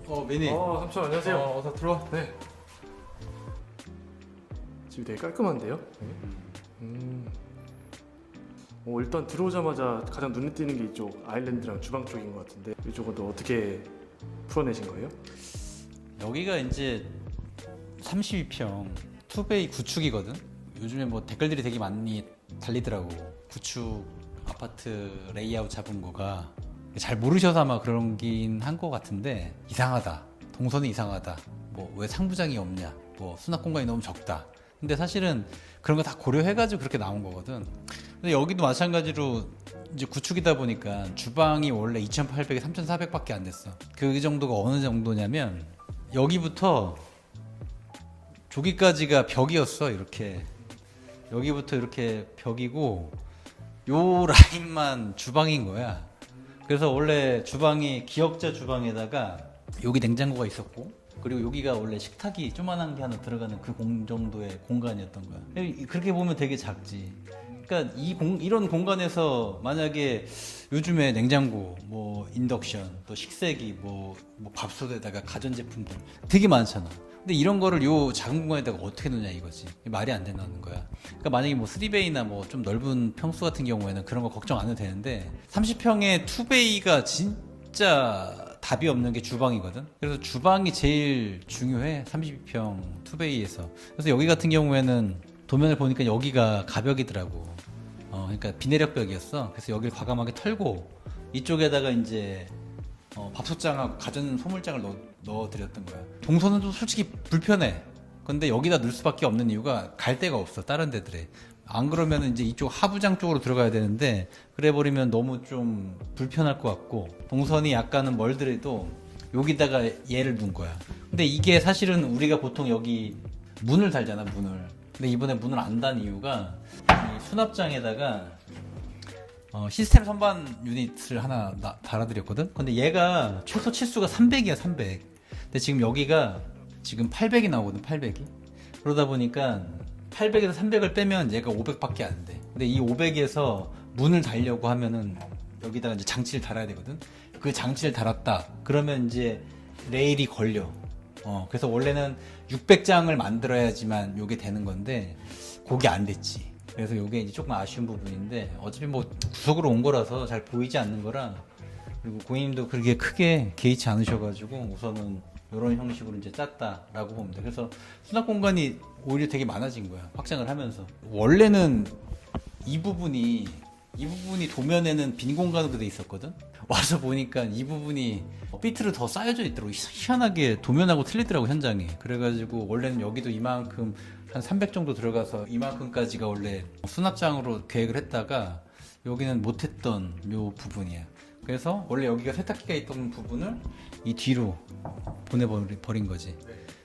매니. 삼촌 안녕하세요. 어서 들어와. 네. 집이 되게 깔끔한데요? 일단 들어오자마자 가장 눈에 띄는 게 이쪽 아일랜드랑 주방 쪽인 것 같은데 이쪽은 또 어떻게 풀어내신 거예요? 여기가 이제 32평 투베이 구축이거든. 요즘에 뭐 댓글들이 되게 많이 달리더라고. 구축 아파트 레이아웃 잡은 거가 잘 모르셔서 아마 그런긴 한 것 같은데 이상하다. 동선이 이상하다. 뭐 왜 상부장이 없냐. 뭐 수납 공간이 너무 적다. 근데 사실은 그런 거 다 고려해가지고 그렇게 나온 거거든. 근데 여기도 마찬가지로 이제 구축이다 보니까 주방이 원래 2,800에 3,400밖에 안 됐어. 그 정도가 어느 정도냐면 여기부터 저기까지가 벽이었어. 이렇게 여기부터 이렇게 벽이고 요 라인만 주방인 거야. 그래서 원래 주방이 기역자 주방에다가 여기 냉장고가 있었고 그리고 여기가 원래 식탁이 조만한 게 하나 들어가는 그 정도의 공간이었던 거야. 그렇게 보면 되게 작지. 그러니까 이런 공간에서 만약에 요즘에 냉장고, 뭐 인덕션, 또 식세기, 뭐 밥솥에다가 가전제품들 되게 많잖아. 근데 이런 거를 요 작은 공간에다가 어떻게 놓냐 이거지. 말이 안 된다는 거야. 그러니까 만약에 뭐 3베이나 뭐 좀 넓은 평수 같은 경우에는 그런 거 걱정 안 해도 되는데 30평의 2베이가 진짜 답이 없는 게 주방이거든. 그래서 주방이 제일 중요해. 32평 2베이에서. 그래서 여기 같은 경우에는 도면을 보니까 여기가 가벽이더라고. 그러니까 비내력 벽이었어. 그래서 여기를 과감하게 털고 이쪽에다가 이제 밥솥장하고 가전 소물장을 넣어드렸던 거야. 동선은 좀 솔직히 불편해. 근데 여기다 넣을 수밖에 없는 이유가 갈 데가 없어. 다른 데들에. 안 그러면 이제 이쪽 하부장 쪽으로 들어가야 되는데 그래 버리면 너무 좀 불편할 것 같고 동선이 약간은 멀더라도 여기다가 얘를 둔 거야. 근데 이게 사실은 우리가 보통 여기 문을 달잖아, 문을. 근데 이번에 문을 안 단 이유가 이 수납장에다가 시스템 선반 유닛을 하나 달아드렸거든. 근데 얘가 최소 치수가 300이야, 300. 근데 지금 여기가 지금 800이 나오거든, 800이. 그러다 보니까 800에서 300을 빼면 얘가 500밖에 안 돼. 근데 이 500에서 문을 달려고 하면은 여기다가 이제 장치를 달아야 되거든. 그 장치를 달았다. 그러면 이제 레일이 걸려. 그래서 원래는 600장을 만들어야지만 요게 되는 건데 그게 안 됐지. 그래서 요게 이제 조금 아쉬운 부분인데 어차피 뭐 구석으로 온 거라서 잘 보이지 않는 거라 그리고 고객님도 그렇게 크게 개의치 않으셔가지고 우선은 이런 형식으로 이제 짰다라고 보면 돼. 그래서 수납 공간이 오히려 되게 많아진 거야. 확장을 하면서. 원래는 이 부분이 도면에는 빈 공간으로 돼 있었거든. 와서 보니까 이 부분이 비트로 더 쌓여져 있더라고. 희한하게 도면하고 틀리더라고, 현장이. 그래가지고 원래는 여기도 이만큼 한 300 정도 들어가서 이만큼까지가 원래 수납장으로 계획을 했다가 여기는 못했던 요 부분이야. 그래서 원래 여기가 세탁기가 있던 부분을 이 뒤로 보내버린 거지.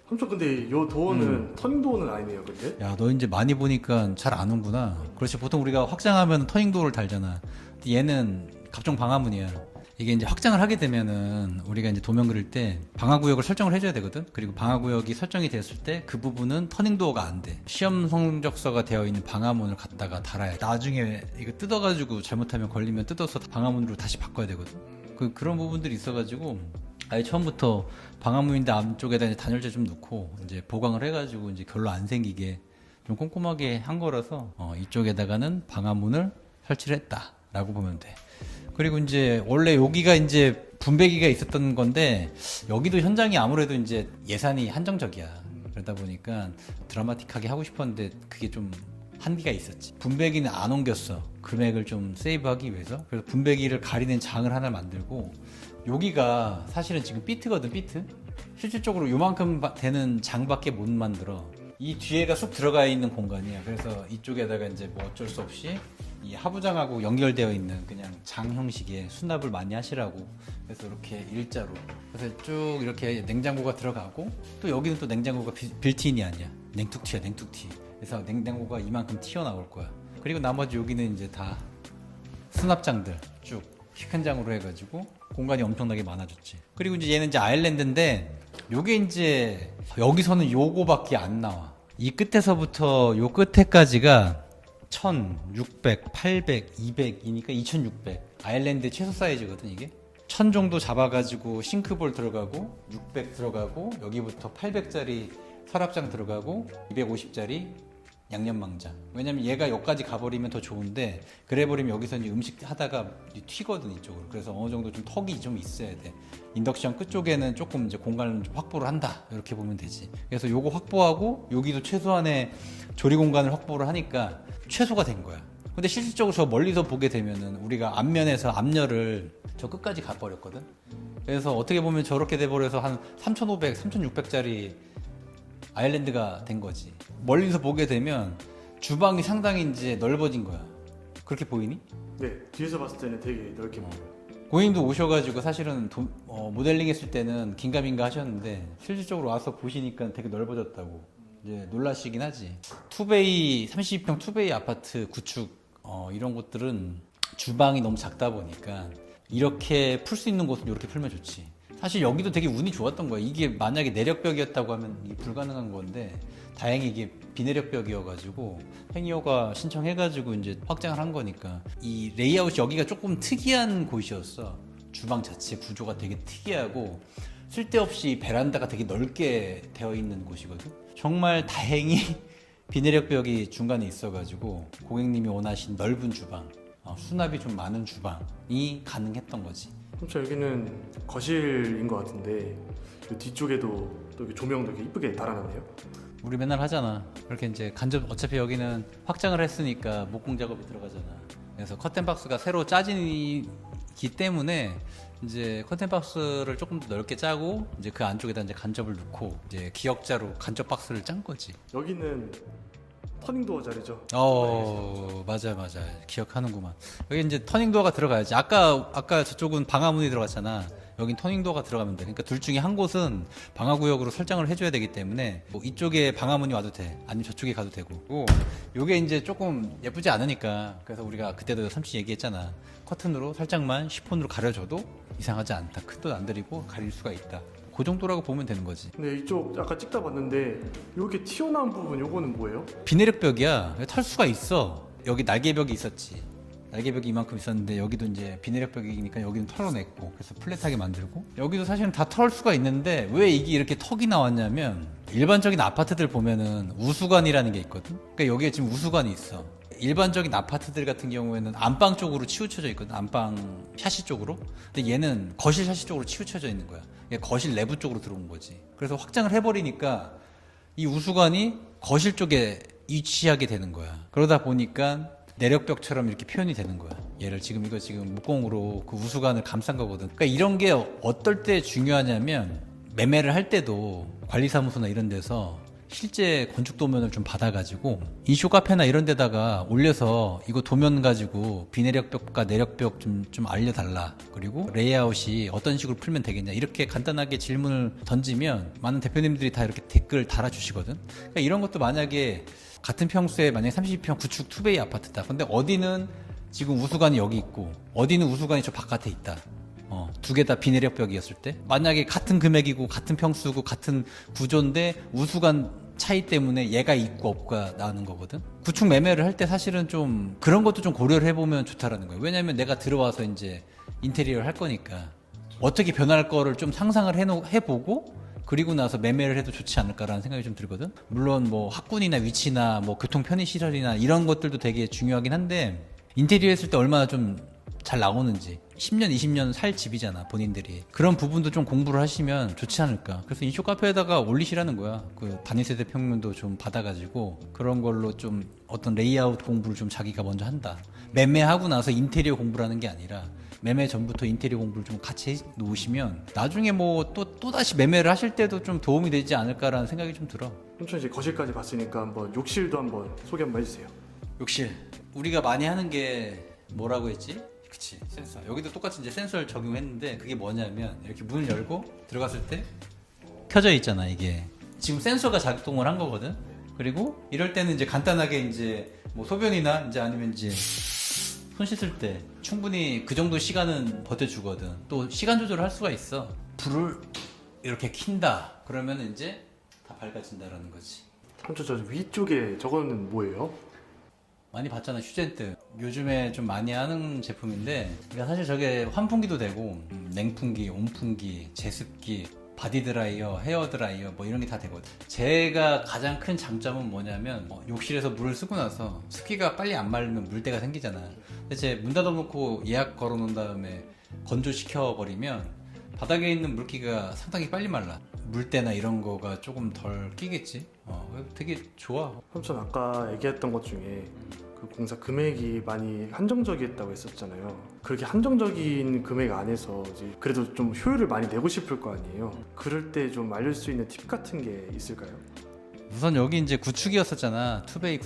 삼촌 근데 요 도어는 터닝 도어는 아니네요, 근데? 야, 너 이제 많이 보니까 잘 아는구나. 그렇지, 보통 우리가 확장하면 터닝도어를 달잖아. 근데 얘는 갑종 방화문이야. 이게 이제 확장을 하게 되면은 우리가 이제 도면 그릴 때 방화구역을 설정을 해줘야 되거든. 그리고 방화구역이 설정이 됐을 때 그 부분은 터닝도어가 안 돼. 시험 성적서가 되어 있는 방화문을 갖다가 달아야 돼. 나중에 이거 뜯어가지고 잘못하면 걸리면 뜯어서 방화문으로 다시 바꿔야 되거든. 그런 부분들이 있어가지고 아예 처음부터 방화문인데 안쪽에다 이제 단열재 좀 넣고 이제 보강을 해가지고 이제 결로 안 생기게 좀 꼼꼼하게 한 거라서 이쪽에다가는 방화문을 설치를 했다라고 보면 돼. 그리고 이제 원래 여기가 이제 분배기가 있었던 건데 여기도 현장이 아무래도 이제 예산이 한정적이야. 그러다 보니까 드라마틱하게 하고 싶었는데 그게 좀 한계가 있었지. 분배기는 안 옮겼어. 금액을 좀 세이브하기 위해서. 그래서 분배기를 가리는 장을 하나 만들고 여기가 사실은 지금 비트거든, 비트. 실질적으로 요만큼 되는 장밖에 못 만들어. 이 뒤에가 쑥 들어가 있는 공간이야. 그래서 이쪽에다가 이제 뭐 어쩔 수 없이 이 하부장하고 연결되어 있는 그냥 장 형식의 수납을 많이 하시라고. 그래서 이렇게 일자로. 그래서 쭉 이렇게 냉장고가 들어가고 또 여기는 또 냉장고가 빌트인이 아니야. 냉툭티야, 냉툭티. 그래서 냉장고가 이만큼 튀어나올 거야. 그리고 나머지 여기는 이제 다 수납장들 쭉 시큰장으로 해가지고 공간이 엄청나게 많아졌지. 그리고 이제 얘는 이제 아일랜드인데 요게 이제 여기서는 요거밖에 안 나와. 이 끝에서부터 요 끝에까지가 1600, 800, 200이니까 2600. 아일랜드 최소 사이즈거든 이게. 1000 정도 잡아가지고 싱크볼 들어가고 600 들어가고 여기부터 800짜리 서랍장 들어가고 250짜리 양념망장. 왜냐면 얘가 여기까지 가버리면 더 좋은데 그래 버리면 여기서 이제 음식 하다가 튀거든 이쪽으로. 그래서 어느 정도 좀 턱이 좀 있어야 돼. 인덕션 끝쪽에는 조금 이제 공간을 좀 확보를 한다 이렇게 보면 되지. 그래서 요거 확보하고 여기도 최소한의 조리 공간을 확보를 하니까 최소가 된 거야. 근데 실질적으로 저 멀리서 보게 되면은 우리가 앞면에서 앞열을 저 끝까지 가버렸거든. 그래서 어떻게 보면 저렇게 돼버려서 한 3,500, 3,600짜리 아일랜드가 된 거지. 멀리서 보게 되면 주방이 상당히 이제 넓어진 거야. 그렇게 보이니? 네, 뒤에서 봤을 때는 되게 넓게 보여요. 고객님도 오셔가지고 사실은 모델링 했을 때는 긴가민가 하셨는데 실질적으로 와서 보시니까 되게 넓어졌다고 이제 놀라시긴 하지. 투베이 32평 투베이 아파트 구축 이런 곳들은 주방이 너무 작다 보니까 이렇게 풀 수 있는 곳은 이렇게 풀면 좋지. 사실 여기도 되게 운이 좋았던 거야. 이게 만약에 내력벽이었다고 하면 이게 불가능한 건데 다행히 이게 비내력벽이어가지고 행여가 신청해가지고 이제 확장을 한 거니까. 이 레이아웃이 여기가 조금 특이한 곳이었어. 주방 자체 구조가 되게 특이하고 쓸데없이 베란다가 되게 넓게 되어 있는 곳이거든. 정말 다행히 비내력벽이 중간에 있어가지고 고객님이 원하신 넓은 주방, 수납이 좀 많은 주방이 가능했던 거지. 그렇죠. 여기는 거실인 것 같은데 그 뒤쪽에도 또 이렇게 조명도 이렇게 이쁘게 달아놨네요. 우리 맨날 하잖아. 그렇게 이제 간접 어차피 여기는 확장을 했으니까 목공 작업이 들어가잖아. 그래서 커튼 박스가 새로 짜지기 때문에 이제 커튼 박스를 조금 더 넓게 짜고 이제 그 안쪽에다 이제 간접을 넣고 이제 기역자로 간접 박스를 짠 거지. 여기는 터닝도어 자리죠. 맞아 기억하는구만. 여기 이제 터닝도어가 들어가야지. 아까 저쪽은 방화문이 들어갔잖아. 여긴 터닝도어가 들어가면 돼. 그러니까 둘 중에 한 곳은 방화구역으로 설정을 해줘야 되기 때문에 뭐 이쪽에 방화문이 와도 돼. 아니면 저쪽에 가도 되고. 요게 이제 조금 예쁘지 않으니까 그래서 우리가 그때도 삼치 얘기했잖아. 커튼으로 살짝만 시폰으로 가려줘도 이상하지 않다. 큰 돈 안 들이고 가릴 수가 있다. 그 정도라고 보면 되는 거지. 근데 이쪽 아까 찍다 봤는데 이렇게 튀어나온 부분 요거는 뭐예요? 비내력벽이야. 털 수가 있어. 여기 날개벽이 있었지. 날개벽이 이만큼 있었는데 여기도 이제 비내력벽이니까 여기는 털어냈고 그래서 플랫하게 만들고 여기도 사실은 다 털 수가 있는데 왜 이게 이렇게 턱이 나왔냐면 일반적인 아파트들 보면은 우수관이라는 게 있거든. 그러니까 여기에 지금 우수관이 있어. 일반적인 아파트들 같은 경우에는 안방 쪽으로 치우쳐져 있거든. 안방 샤시 쪽으로. 근데 얘는 거실 샤시 쪽으로 치우쳐져 있는 거야. 얘 거실 내부 쪽으로 들어온 거지. 그래서 확장을 해버리니까 이 우수관이 거실 쪽에 위치하게 되는 거야. 그러다 보니까 내력벽처럼 이렇게 표현이 되는 거야. 얘를 지금 목공으로 그 우수관을 감싼 거거든. 그러니까 이런 게 어떨 때 중요하냐면 매매를 할 때도 관리사무소나 이런 데서 실제 건축 도면을 좀 받아가지고 인쇼 카페나 이런 데다가 올려서 이거 도면 가지고 비내력벽과 내력벽 좀 알려달라. 그리고 레이아웃이 어떤 식으로 풀면 되겠냐. 이렇게 간단하게 질문을 던지면 많은 대표님들이 다 이렇게 댓글 달아주시거든. 그러니까 이런 것도 만약에 같은 평수에 만약에 32평 구축 투베이 아파트다. 근데 어디는 지금 우수관이 여기 있고 어디는 우수관이 저 바깥에 있다. 두 개 다 비내력벽이었을 때 만약에 같은 금액이고 같은 평수고 같은 구조인데 우수관 차이 때문에 얘가 있고 없고가 나오는 거거든. 구축 매매를 할 때 사실은 좀 그런 것도 좀 고려를 해보면 좋다라는 거예요. 왜냐면 내가 들어와서 이제 인테리어를 할 거니까 어떻게 변할 거를 좀 상상을 해보고 그리고 나서 매매를 해도 좋지 않을까라는 생각이 좀 들거든. 물론 뭐 학군이나 위치나 뭐 교통 편의 시설이나 이런 것들도 되게 중요하긴 한데 인테리어 했을 때 얼마나 좀 잘 나오는지 10년 20년 살 집이잖아 본인들이. 그런 부분도 좀 공부를 하시면 좋지 않을까. 그래서 인쇼 카페에다가 올리시라는 거야. 그 단위세대 평면도 좀 받아가지고 그런 걸로 좀 어떤 레이아웃 공부를 좀 자기가 먼저 한다. 매매하고 나서 인테리어 공부를 하는 게 아니라 매매 전부터 인테리어 공부를 좀 같이 해 놓으시면 나중에 뭐 또다시 매매를 하실 때도 좀 도움이 되지 않을까라는 생각이 좀 들어. 삼촌 이제 거실까지 봤으니까 한번 욕실도 한번 소개 한번 해주세요. 욕실 우리가 많이 하는 게 뭐라고 했지? 그치, 센서. 여기도 똑같이 이제 센서를 적용했는데 그게 뭐냐면 이렇게 문을 열고 들어갔을 때 켜져 있잖아. 이게 지금 센서가 작동을 한 거거든. 그리고 이럴 때는 이제 간단하게 이제 뭐 소변이나 이제 아니면 이제 손 씻을 때 충분히 그 정도 시간은 버텨주거든. 또 시간 조절을 할 수가 있어. 불을 이렇게 킨다 그러면 이제 다 밝아진다라는 거지. 삼촌 저 위쪽에 저거는 뭐예요? 많이 봤잖아. 휴젠트. 요즘에 좀 많이 하는 제품인데 그러니까 사실 저게 환풍기도 되고 냉풍기, 온풍기, 제습기, 바디 드라이어, 헤어 드라이어 뭐 이런 게 다 되거든. 제가 가장 큰 장점은 뭐냐면 욕실에서 물을 쓰고 나서 습기가 빨리 안 마르면 물때가 생기잖아. 근데 제 문 닫아놓고 예약 걸어놓은 다음에 건조시켜 버리면 바닥에 있는 물기가 상당히 빨리 말라. 물때나 이런 거가 조금 덜 끼겠지. 되게 좋아. 삼촌 아까 얘기했던 것 중에 그 공사 금액이 많이 한정적이었다고 했었잖아요. 그렇게 한정적인 금액 안에서 이제 그래도 좀 효율을 많이 내고 싶을 거 아니에요. 그럴 때 좀 알릴 수 있는 팁 같은 게 있을까요? 우선 여기 이제 구축이었었잖아. 투베이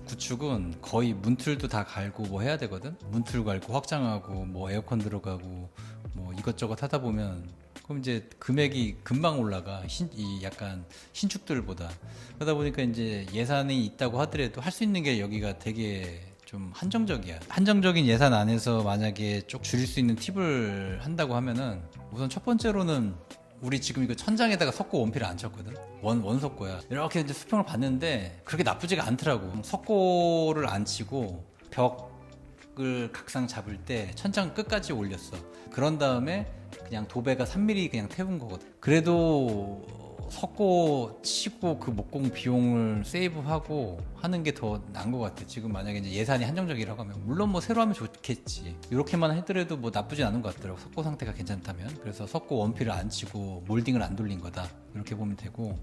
구축은 거의 문틀도 다 갈고 뭐 해야 되거든. 문틀 갈고 확장하고 뭐 에어컨 들어가고 뭐 이것저것 하다 보면 그럼 이제 금액이 금방 올라가. 이 약간 신축들보다. 그러다 보니까 이제 예산이 있다고 하더라도 할 수 있는 게 여기가 되게 좀 한정적이야. 한정적인 예산 안에서 만약에 쭉 줄일 수 있는 팁을 한다고 하면은 우선 첫 번째로는 우리 지금 이거 천장에다가 석고 원피를 안 쳤거든. 원석고야. 이렇게 이제 수평을 봤는데 그렇게 나쁘지가 않더라고. 석고를 안 치고 벽을 각상 잡을 때 천장 끝까지 올렸어. 그런 다음에 그냥 도배가 3mm 그냥 태운 거거든. 그래도 석고 치고 그 목공 비용을 세이브하고 하는 게 더 나은 것 같아. 지금 만약에 이제 예산이 한정적이라고 하면 물론 뭐 새로 하면 좋겠지. 이렇게만 하더라도 뭐 나쁘진 않은 것 같더라고. 석고 상태가 괜찮다면. 그래서 석고 원피를 안 치고 몰딩을 안 돌린 거다. 이렇게 보면 되고,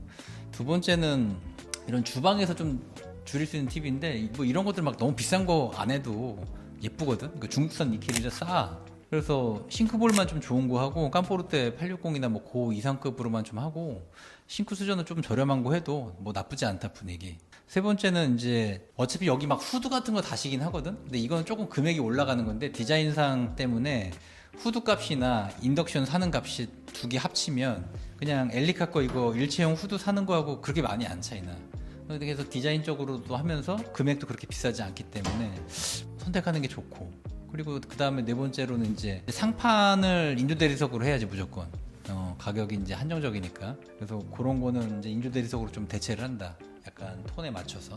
두 번째는 이런 주방에서 좀 줄일 수 있는 팁인데 뭐 이런 것들 막 너무 비싼 거 안 해도 예쁘거든. 그 중국산 니켈이 싸. 그래서 싱크볼만 좀 좋은 거 하고 깜포르테 860이나 뭐 고 이상급으로만 좀 하고 싱크 수저는 좀 저렴한 거 해도 뭐 나쁘지 않다 분위기. 세 번째는 이제 어차피 여기 막 후드 같은 거 다시긴 하거든. 근데 이건 조금 금액이 올라가는 건데 디자인상 때문에 후드 값이나 인덕션 사는 값이 두 개 합치면 그냥 엘리카 거 이거 일체형 후드 사는 거하고 그렇게 많이 안 차이나. 그래서 디자인적으로도 하면서 금액도 그렇게 비싸지 않기 때문에 선택하는 게 좋고. 그리고 그 다음에 네 번째로는 이제 상판을 인조 대리석으로 해야지 무조건. 가격이 이제 한정적이니까. 그래서 그런 거는 이제 인조 대리석으로 좀 대체를 한다. 약간 톤에 맞춰서.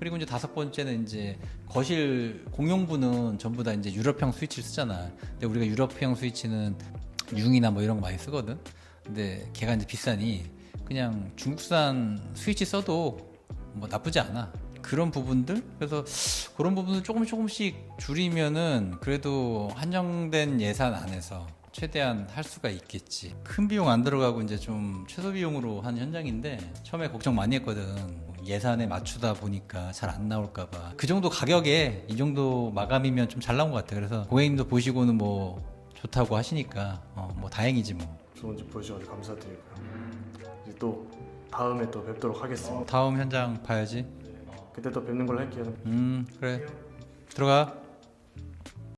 그리고 이제 다섯 번째는 이제 거실 공용부는 전부 다 이제 유럽형 스위치를 쓰잖아. 근데 우리가 유럽형 스위치는 융이나 뭐 이런 거 많이 쓰거든. 근데 걔가 이제 비싸니 그냥 중국산 스위치 써도 뭐 나쁘지 않아. 그런 부분들. 그래서 그런 부분을 조금씩 줄이면은 그래도 한정된 예산 안에서 최대한 할 수가 있겠지. 큰 비용 안 들어가고 이제 좀 최소 비용으로 한 현장인데 처음에 걱정 많이 했거든. 예산에 맞추다 보니까 잘 안 나올까봐. 그 정도 가격에 이 정도 마감이면 좀 잘 나온 것 같아. 그래서 고객님도 보시고는 뭐 좋다고 하시니까 뭐 다행이지 뭐. 좋은 집 보여주셔서 감사드리고요. 이제 또 다음에 또 뵙도록 하겠습니다. 다음 현장 봐야지. 그때 또 뵙는 걸로 할게요. 그래. 들어가.